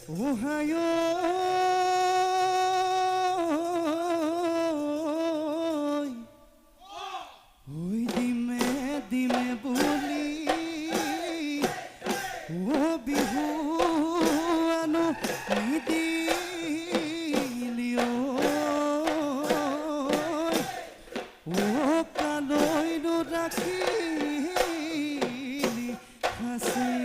Ohio ওই দিমে দিমে বুলি ও বিহু আনো নিদিলিও ও কালৈনো ৰাখিলি হাসি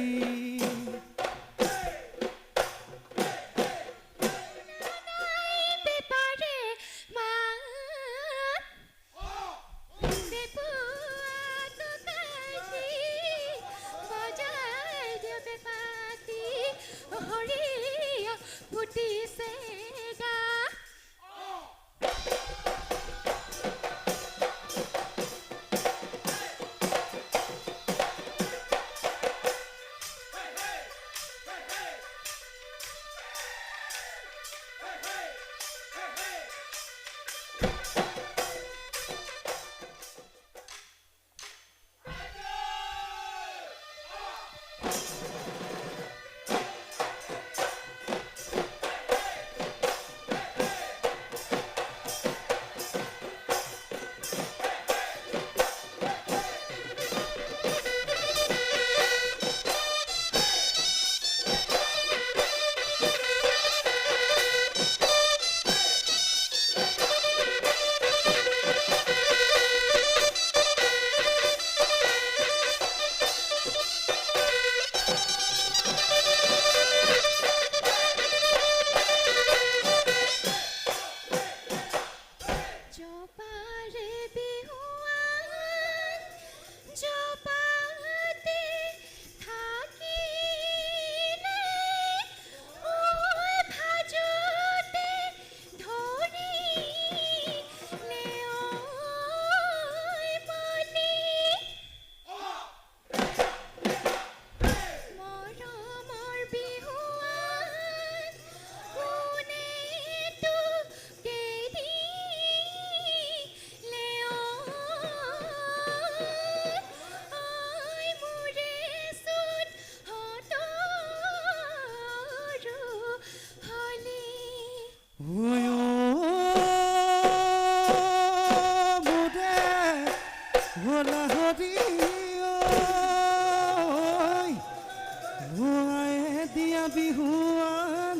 দিয়া বিহুৱান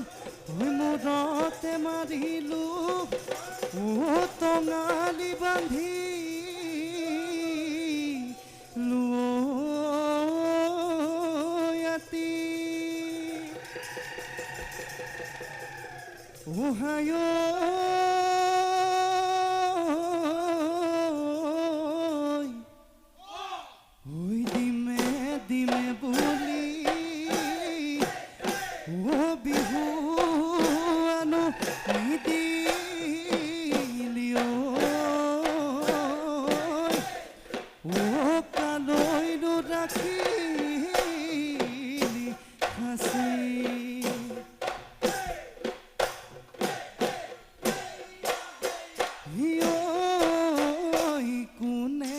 মূৰতে মাৰিলো ও টঙালি বান্ধি লুয়াতি ওহায়ো ওই দিমে দিমে বুলি ও বিহু আনো নিদিলিও ও কালৈনো ৰাখিলি হাসি কোনে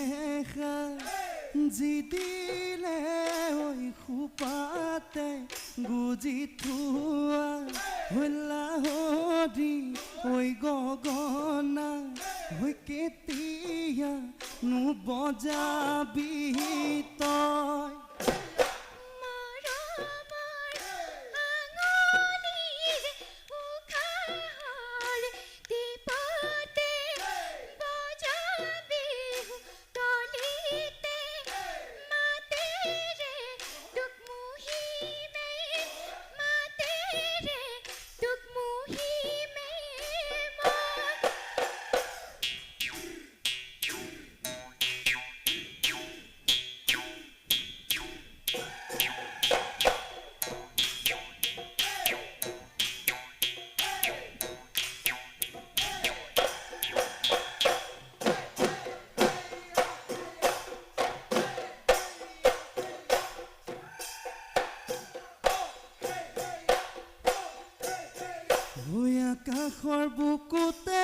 যি দিলে ঐ খোপাতে গুজি থোৱা হলা হৰি ঐ গগনা ঐ কেতিয়া নো বজাবি তই আকাশৰ বুকুতে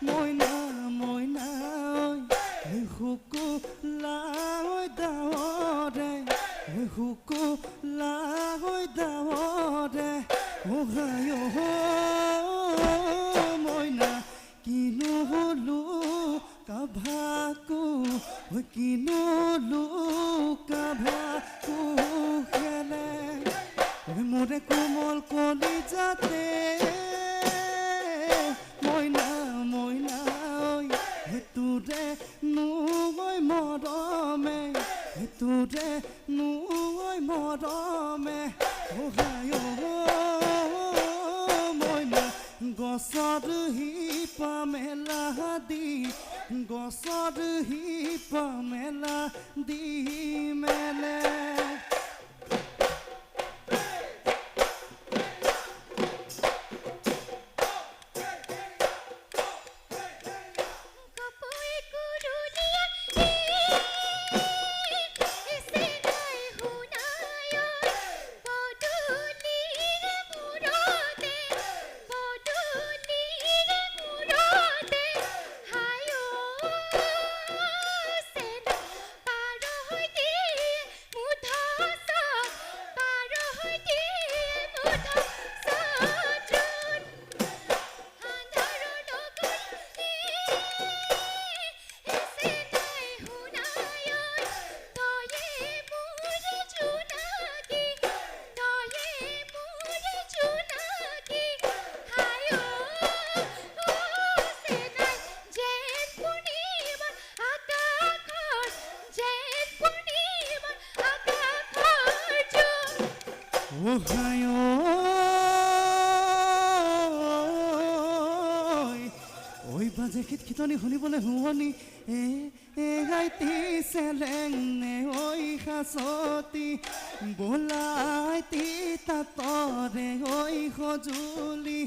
মইনা মইনা শুকুলা ডাৱৰে শুকুলা ওহাই মইনা কিনো হলো কাভাকো কিনো কাভাকো খেলে মোৰে কোমল কলি যাতে মইনা মইনা তোৰে নুই মৰমে তোৰে নুই মৰমে ওহাই মইনা গছৰ শিপা মেলা দি গছৰ শিপা মেলা দি মেলে ওই বাজে খিটখিটনি শুনিবলৈ শুৱনি গাইতি চেলেং নে ঐ সাঁচতি বোলাইতি তাতৰে ঐ সজুলি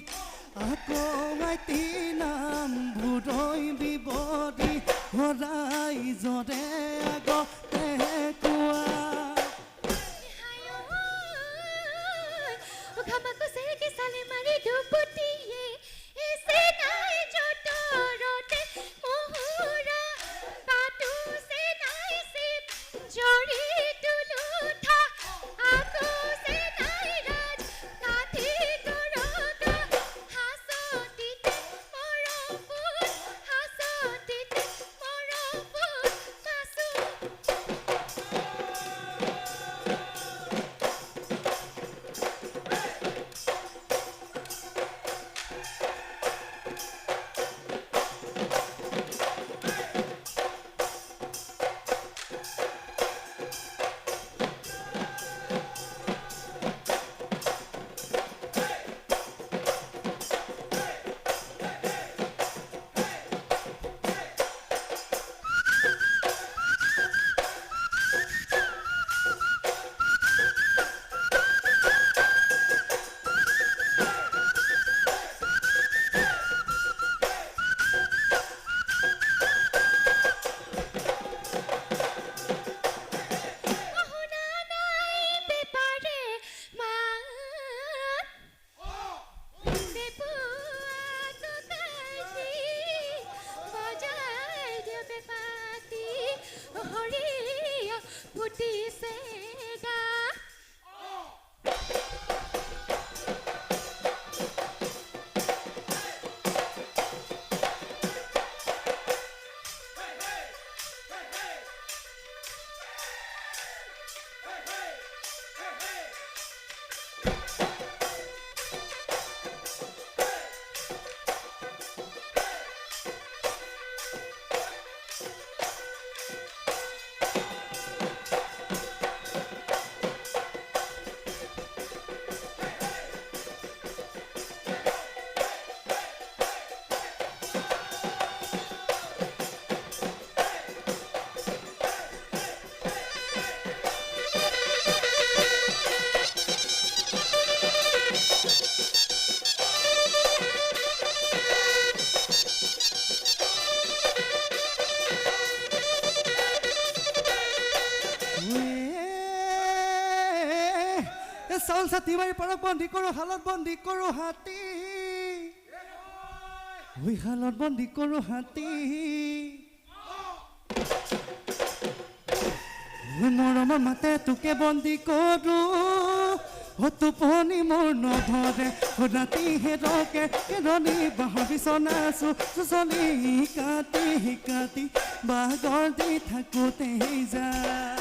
আকৌ গাইতি নাম ভুৰৈ বিবৰি হৰাই জৰে আগতে কোৱা চাউল ছাতি মাৰি পাৰক বন্দী কৰোঁ শালত বন্দী কৰোঁ হাতী ওই শালত বন্দী কৰোঁ হাতী মৰমৰ মাতে তোকে বন্দী কৰোঁ টোপনি মোৰ নধৰে ৰাতি হেৰকে কেৰণি বাঁহৰ বিচনা চুচনি কাটি বাগৰ দি থাকোঁতে যায়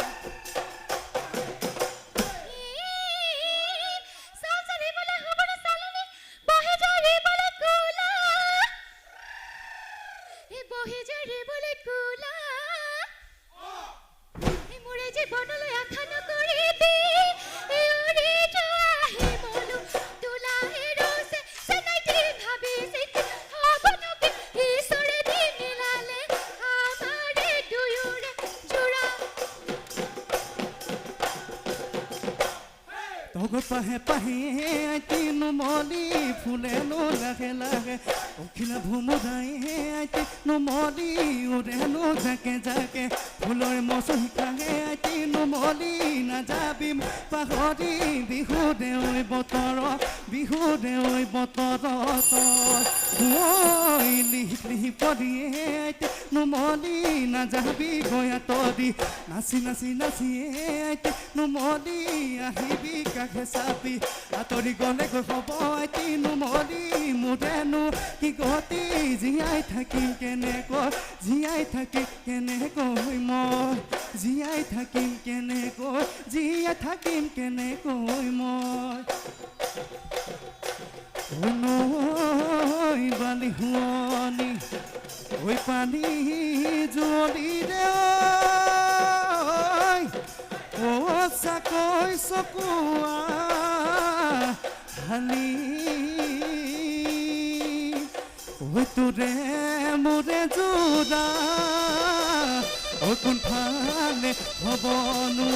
তগৰ পাহে আইতি নুমলি ফুলেনো লাহে লাহে অখিলা ভুমুদাই আইতি নুমলি উৰেনো জাকে ফুলৰ মচহি খাহে আইতি নুমলি নাযাবি পাহৰি বিহু দেউই বতৰ ঐ লিহি পদিয়ে আইতি নুমলি নাযাবি গয়া তদি নাচি আইতি নুমলি আহিবি কাষে চাপি আঁতৰি গ'লে গৈ হ'ব আইতি নুমলি মোৰেনো কি গতি জীয়াই থাকিম কেনেকৈ মই জীয়াই থাকিম কেনেকৈ মই নৈ বালি শুৱনি ঐ পানী জুৱলি দে চাকৈ চকুৱা হালি ঐ তোৰে মোৰে যোৰা কোনফালে হ'বনো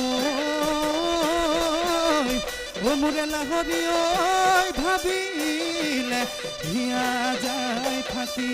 মোৰে লাহৰি ঐ ভাবিলে হিয়া যায় ফাটি